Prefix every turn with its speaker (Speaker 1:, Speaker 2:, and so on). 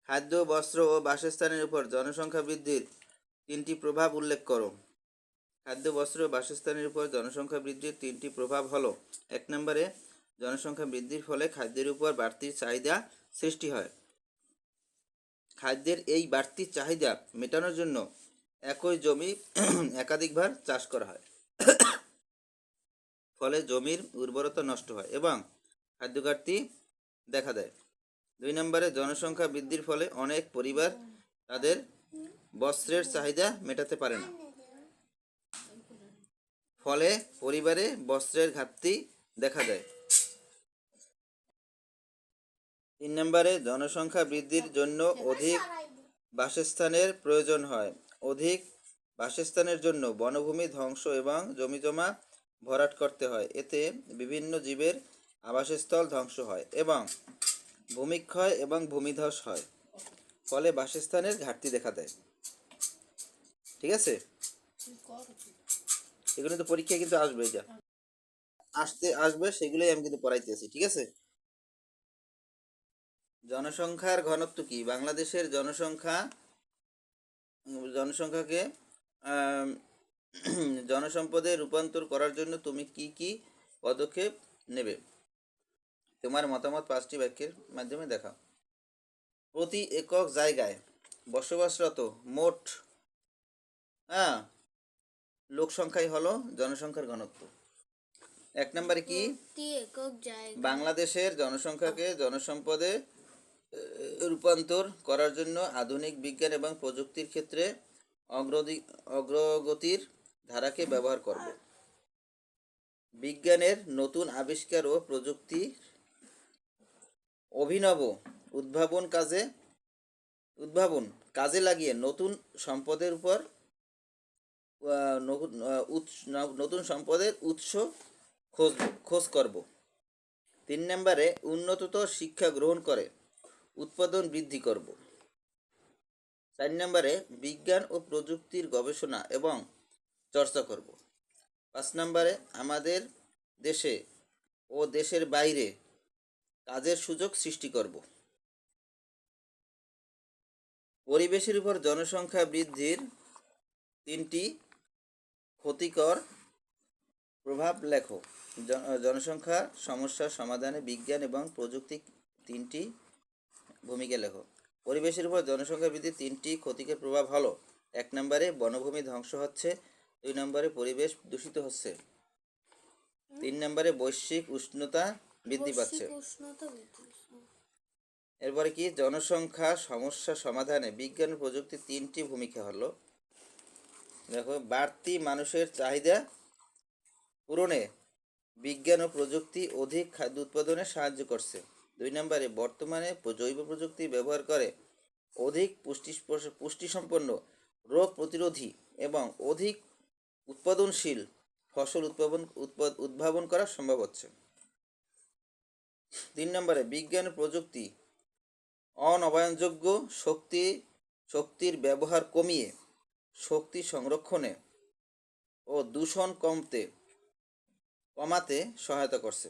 Speaker 1: খাদ্য, বস্ত্র ও বাসস্থানের উপর জনসংখ্যা বৃদ্ধির তিনটি প্রভাব উল্লেখ করো। খাদ্য, বস্ত্র ও বাসস্থানের উপর জনসংখ্যা বৃদ্ধির তিনটি প্রভাব হলো: 1 নম্বরে, জনসংখ্যা বৃদ্ধির ফলে খাদ্যের উপর বাড়তি চাহিদা সৃষ্টি হয়। খাদ্যের এই বাড়তি চাহিদা মেটানোর জন্য একই জমি একাধিকবার চাষ করা হয়। ফলে জমির উর্বরতা নষ্ট হয় এবং খাদ্য ঘাটতি দেখা দেয়। 2 নম্বরে, জনসংখ্যা বৃদ্ধির ফলে অনেক পরিবার তাদের বস্ত্রের চাহিদা মেটাতে পারে না। ফলে পরিবারে বস্ত্রের ঘাটতি দেখা দেয়। 3 নম্বরে, জনসংখ্যা বৃদ্ধির জন্য অধিক বাসস্থানের প্রয়োজন হয়। অধিক বাসস্থানের জন্য বনভূমি ধ্বংস এবং জমিজমা ভরাট করতে হয়। এতে বিভিন্ন জীবের আবাসস্থল ধ্বংস হয় এবং ভূমিক্ষয় এবং ভূমিধস হয়। ফলে বাসস্থানের ঘাটতি দেখা দেয়। ঠিক আছে, এগুলো তো পরীক্ষায় কিন্তু আসবে, যা আসবে সেগুলোই আমি কিন্তু পড়াইতেছি। ঠিক আছে। জনসংখ্যার ঘনত্ব কি? বাংলাদেশের জনসংখ্যাকে জনসম্পদে রূপান্তর করার জন্য তুমি কি কি পদক্ষেপ নেবে? তোমার মতামত 5টি বাক্যের মাধ্যমে দেখাও। প্রতি একক জায়গায় বসবাসরত মোট লোক সংখ্যাই হলো জনসংখ্যার ঘনত্ব। 1 নম্বরে কি? বাংলাদেশের জনসংখ্যাকে জনসম্পদে রূপান্তর করার জন্য আধুনিক বিজ্ঞান এবং প্রযুক্তির ক্ষেত্রে অগ্রগতির ধারাকে ব্যবহার করব। বিজ্ঞানের নতুন আবিষ্কার ও প্রযুক্তির অভিনব উদ্ভাবন কাজে লাগিয়ে নতুন সম্পদের উৎস খোঁজ করব। 3 নম্বরে, উন্নততর শিক্ষা গ্রহণ করে উৎপাদন বৃদ্ধি করব। 4 নম্বরে, বিজ্ঞান ও প্রযুক্তির গবেষণা এবং চর্চা করব। 5 নম্বরে, আমাদের দেশে ও দেশের বাইরে কাজের সুযোগ সৃষ্টি করব। পরিবেশের উপর জনসংখ্যা বৃদ্ধির 3টি ক্ষতিকর প্রভাব লেখো। জনসংখ্যা সমস্যার সমাধানে বিজ্ঞান এবং প্রযুক্তি 3টি ভূমিকা লেখো। পরিবেশের উপর জনসংখ্যা বৃদ্ধির 3টি ক্ষতিকর প্রভাব হলো: 1 নম্বরে, বনভূমি ধ্বংস হচ্ছে। 2 নম্বরে, পরিবেশ দূষিত হচ্ছে। 3 নম্বরে, বৈশ্বিক উষ্ণতা বৃদ্ধি পাচ্ছে। এরপরে কি? জনসংখ্যা সমস্যা সমাধানে বিজ্ঞান ও প্রযুক্তির 3টি ভূমিকা হলো। দেখো, বাড়তি মানুষের চাহিদা পূরণে বিজ্ঞান ও প্রযুক্তি অধিক খাদ্য উৎপাদনে সাহায্য করছে। 2 নম্বরে, বর্তমানে জৈব প্রযুক্তি ব্যবহার করে অধিক পুষ্টিসম্পন্ন, রোগ প্রতিরোধী এবং অধিক উৎপাদনশীল ফসল উদ্ভাবন করা সম্ভব হচ্ছে। 3 নম্বরে, বিজ্ঞান ও প্রযুক্তি অনবায়নযোগ্য শক্তির ব্যবহার কমিয়ে শক্তি সংরক্ষণে ও দূষণ কমাতে সহায়তা করছে।